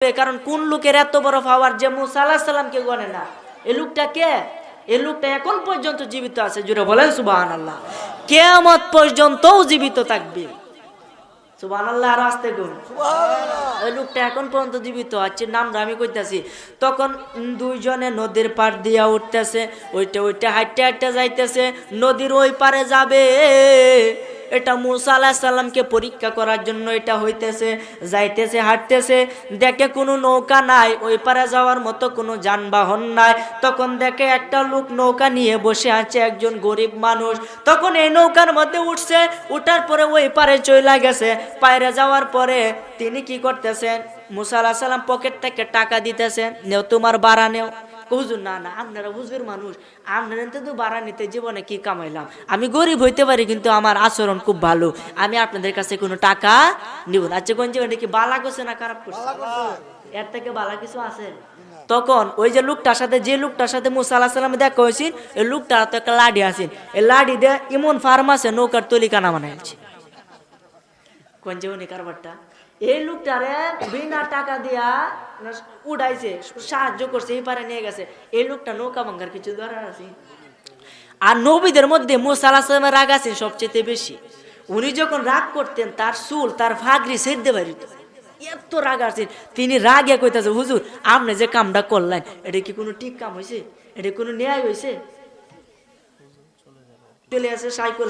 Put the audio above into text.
কারণ কোন লোকের এত বড় পাওয়ার যে মুসা আলাইহিস সালামকে গনে না। এই লোকটা কে? এই লোকটা এখন পর্যন্ত জীবিত আছে, জুড়ে বলেন সুবহানাল্লাহ। কিয়ামত পর্যন্তও জীবিত থাকবে, সুবহানাল্লাহ। আর আস্তে গুণ সুবহানাল্লাহ। এই লোকটা এখন পর্যন্ত জীবিত আছে, নামটা আমি কইতাছি। তখন দুইজনে নদীর পাড় দিয়া উঠতেছে, ওইটা হাঁটতে হাঁটতে যাইতেছে, নদীর ওই পারে যাবে। এটা মুসা আলাইহিস সালামকে পরীক্ষা করার জন্য এটা হইতেছে, যাইতেছে, হাঁটতেছে, দেখে কোনো নৌকা নাই, ওই পারে যাওয়ার মতো কোনো যানবাহন নাই। তখন দেখে একটা লোক নৌকা নিয়ে বসে আছে, একজন গরিব মানুষ। তখন এই নৌকার মধ্যে উঠছে, উঠার পরে ওই পারে চলে গেছে। পায়রে যাওয়ার পরে তিনি কি করতেছেন, মুসা আলাইহিস সালাম পকেট থেকে টাকা দিতেছেন, নেও তোমার ভাড়া নেও। হুজুর না না, আপনারা হুজুর মানুষ, আপনারা তো ভাড়া নিতে জীবনে কি কামাইলাম, আমি গরিব হইতে পারি কিন্তু আমার আচরণ খুব ভালো, আমি আপনাদের কাছে কোনো টাকা নিব না। আচ্ছা কোন জীবনে কি বালা করছে না খারাপ করছে? এর থেকে বালা কিছু আছে? তখন ওই যে লোকটার সাথে, যে লোকটার সাথে মুসা আলাইহিস সালাম দেখা হয়েছিল, এই লোকটার তো একটা লাঠি আছে, এই লাঠি দিয়ে ইমন ফার্ম আছে নৌকার তলিকানা বানাইছে। কোন জীবনে কারবারটা এই লোকটারে বিনা টাকা দিয়া উড়াইছে, সাহায্য করছে, এই পারে নিয়ে গেছে। এই লোকটা নৌকা ভাঙ্গার কিছু দরকার আছে? আর নবীদের মধ্যে মুসা আলাইহিস সালামের রাগ আছে সবচেয়ে বেশি। উনি যখন রাগ করতেন, তার চুল, তার ফাগরি ছেড়ে পারিত, এত রাগ আছে। তিনি রাগে কইতাছে, হুজুর আপনি যে কামটা করলেন এটা কি কোনো ঠিক কাম হয়েছে? এটা কোনো ন্যায় হয়েছে? চলে আসে সাইকেল